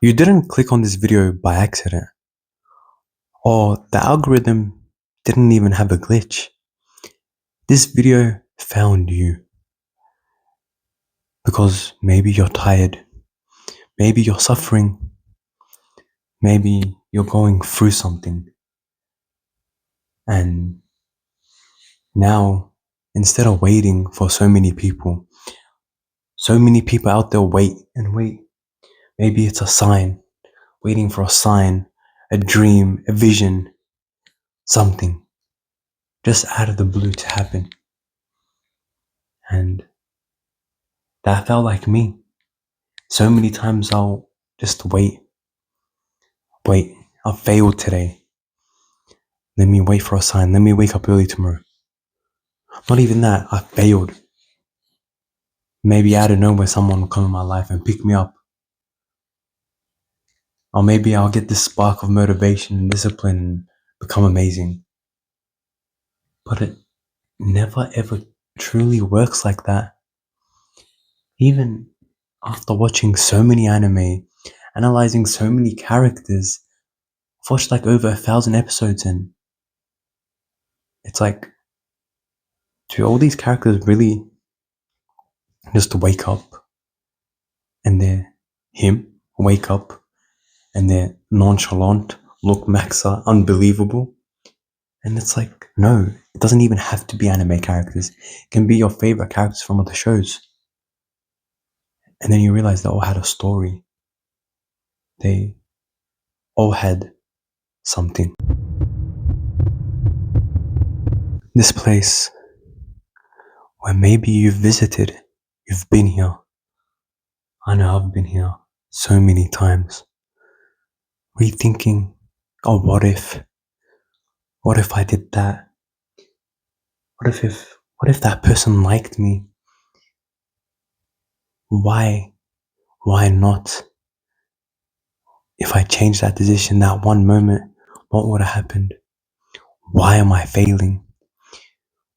You didn't click on this video by accident, or the algorithm didn't even have a glitch. This video found you because maybe you're tired, maybe you're suffering, maybe you're going through something. And now, instead of waiting for so many people out there wait and wait. Maybe it's a sign, waiting for a sign, a dream, a vision, something just out of the blue to happen. And that felt like me. So many times I'll just wait, I failed today. Let me wait for a sign. Let me wake up early tomorrow. Not even that, I failed. Maybe out of nowhere someone will come in my life and pick me up. Or maybe I'll get this spark of motivation and discipline and become amazing. But it never ever truly works like that. Even after watching so many anime, analyzing so many characters, I've watched like over 1,000 episodes, and it's like, do all these characters really just wake up and they're him, wake up and they're nonchalant, look maxa, unbelievable? And it's like, no, it doesn't even have to be anime characters. It can be your favorite characters from other shows. And then you realize they all had a story. They all had something. This place where maybe you've visited, you've been here. I know I've been here so many times. Rethinking, oh, what if I did that? What if that person liked me? Why not? If I changed that decision, that one moment, what would have happened? Why am I failing?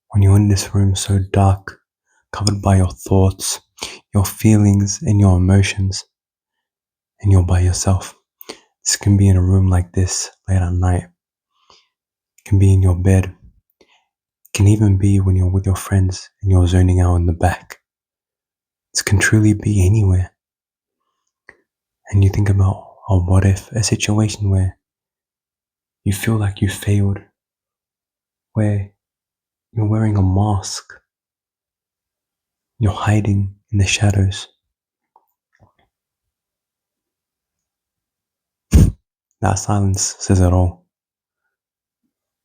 When you're in this room so dark, covered by your thoughts, your feelings, and your emotions, and you're by yourself. This can be in a room like this late at night. It can be in your bed. It can even be when you're with your friends and you're zoning out in the back. This can truly be anywhere. And you think about, oh, what if a situation where you feel like you failed, where you're wearing a mask, you're hiding in the shadows. That silence says it all.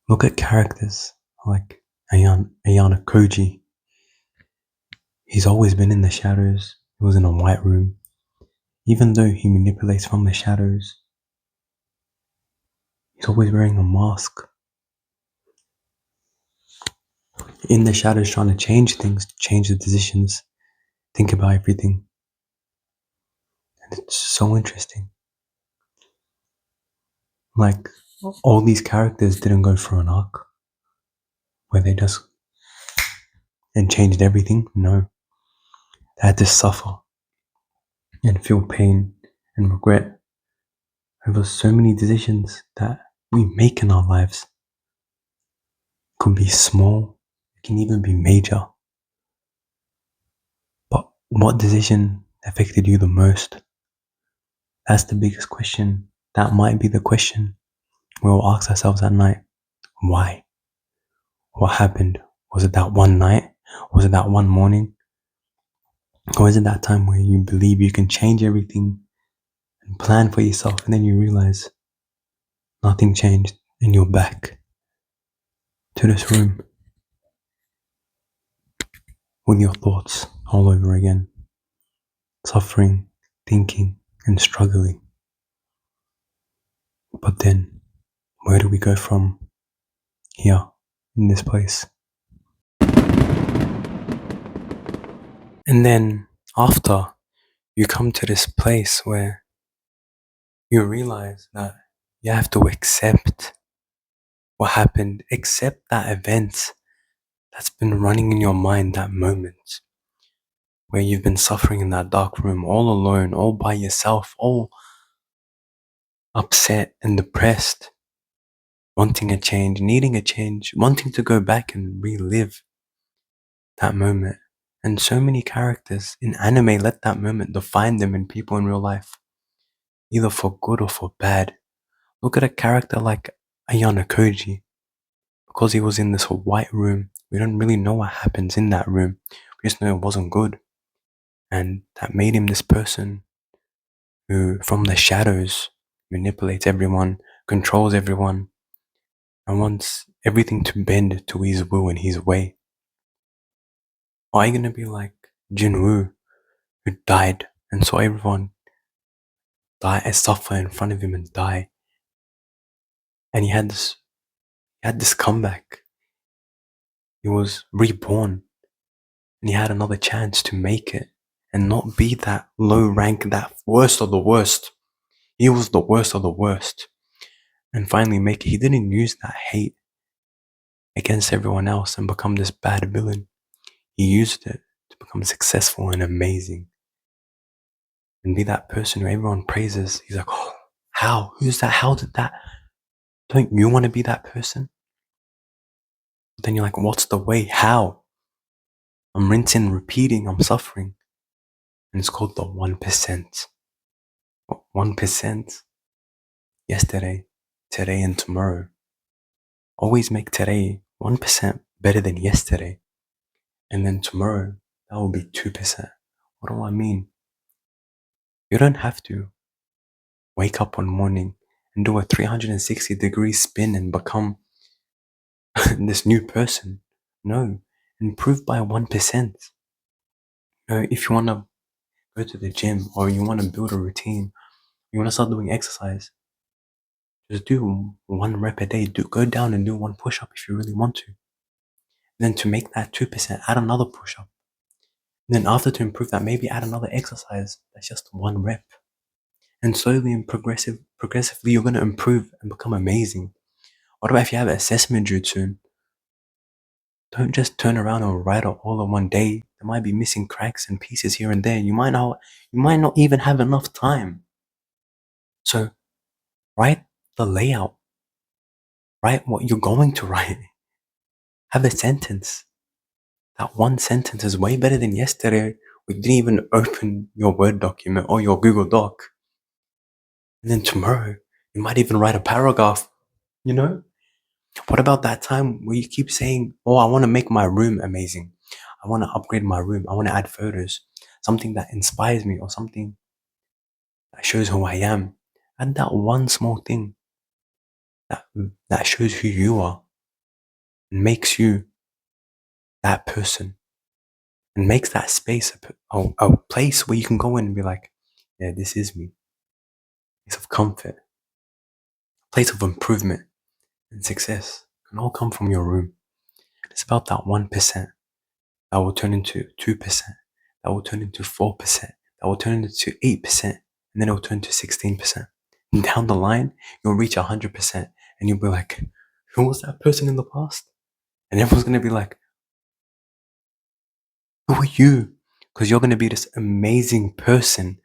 Look at characters like Ayanokoji. He's always been in the shadows. He was in a white room. Even though he manipulates from the shadows, he's always wearing a mask. In the shadows, trying to change things, change the decisions, think about everything. And it's so interesting. Like, all these characters didn't go through an arc where they just and changed everything. No. They had to suffer and feel pain and regret over so many decisions that we make in our lives. It can be small, it can even be major. But what decision affected you the most? That's the biggest question. That might be the question we'll ask ourselves at night. Why? What happened? Was it that one night? Was it that one morning? Or is it that time where you believe you can change everything and plan for yourself, and then you realize nothing changed and you're back to this room with your thoughts all over again, suffering, thinking, and struggling. But then, where do we go from here in this place? And then, after you come to this place where you realize that you have to accept what happened, accept that event that's been running in your mind, that moment where you've been suffering in that dark room all alone, all by yourself, all upset and depressed, wanting a change, needing a change, wanting to go back and relive that moment. And so many characters in anime let that moment define them in people in real life, either for good or for bad. Look at a character like Ayanokoji. Because he was in this white room, we don't really know what happens in that room. We just know it wasn't good. And that made him this person who, from the shadows, manipulates everyone, controls everyone, and wants everything to bend to his will and his way. Are you going to be like Jin-woo, who died and saw everyone die and suffer in front of him and die? And he had this comeback. He was reborn and he had another chance to make it and not be that low rank, that worst of the worst. He was the worst of the worst. And finally make it. He didn't use that hate against everyone else and become this bad villain. He used it to become successful and amazing and be that person who everyone praises. He's like, oh, how? Who's that? How did that? Don't you want to be that person? But then you're like, what's the way? How? I'm rinsing, repeating, I'm suffering. And it's called the 1%. 1%. Yesterday, today, and tomorrow. Always make today 1% better than yesterday. And then tomorrow, that will be 2%. What do I mean? You don't have to wake up one morning and do a 360-degree spin and become this new person. No, improve by 1%. If you want to go to the gym or you want to build a routine, you want to start doing exercise, just do 1 rep a day. Go down and do 1 push-up if you really want to. Then to make that 2%, add another push-up. Then after, to improve that, maybe add another exercise that's just 1 rep. And slowly and progressively, you're going to improve and become amazing. What about if you have an assessment due soon? Don't just turn around and write it all in one day. There might be missing cracks and pieces here and there. You might not even have enough time. So write the layout. Write what you're going to write. Have a sentence. That one sentence is way better than yesterday. We didn't even open your Word document or your Google Doc. And then tomorrow, you might even write a paragraph, you know? What about that time where you keep saying, oh, I want to make my room amazing. I want to upgrade my room. I want to add photos, something that inspires me or something that shows who I am. Add that one small thing that shows who you are and makes you that person and makes that space a place where you can go in and be like, yeah, this is me. Place of comfort, place of improvement and success can all come from your room. It's about that 1%. That will turn into 2%, that will turn into 4%, that will turn into 8%, and then it will turn to 16%. And down the line, you'll reach 100%, and you'll be like, who was that person in the past? And everyone's going to be like, who are you? Because you're going to be this amazing person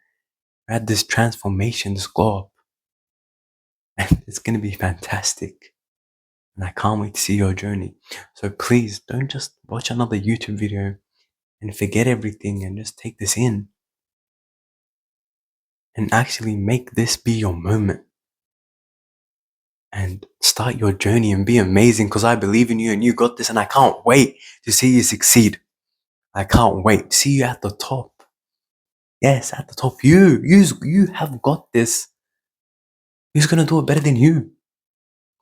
who had this transformation, this glow up. And it's going to be fantastic. And I can't wait to see your journey. So please don't just watch another YouTube video and forget everything and just take this in. And actually make this be your moment and start your journey and be amazing, because I believe in you and you got this, and I can't wait to see you succeed. I can't wait to see you at the top. Yes, at the top. You have got this. Who's gonna do it better than you?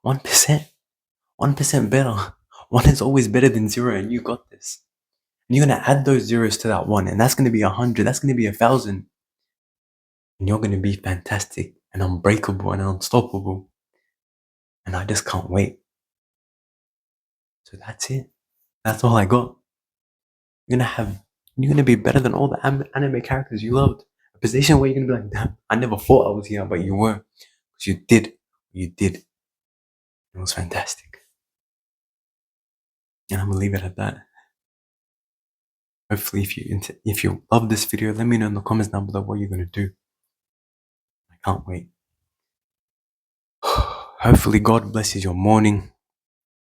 1%. 1% better. One is always better than zero, and you got this. And you're gonna add those zeros to that one, and that's gonna be 100. That's gonna be 1,000. And you're gonna be fantastic and unbreakable and unstoppable. And I just can't wait. So that's it. That's all I got. You're gonna be better than all the anime characters you loved. A position where you're gonna be like, damn, I never thought I was here, but you were. Because you did. You did. It was fantastic. And I'm gonna leave it at that. Hopefully, if you love this video, let me know in the comments down below what you're gonna do. I can't wait. Hopefully God blesses your morning,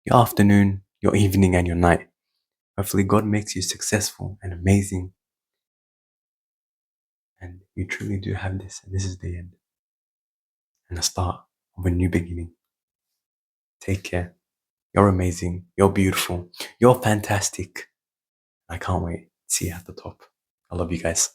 your afternoon, your evening, and your night. Hopefully God makes you successful and amazing. And you truly do have this, and this is the end and the start of a new beginning. Take care. You're amazing. You're beautiful. You're fantastic. I can't wait to see you at the top. I love you guys.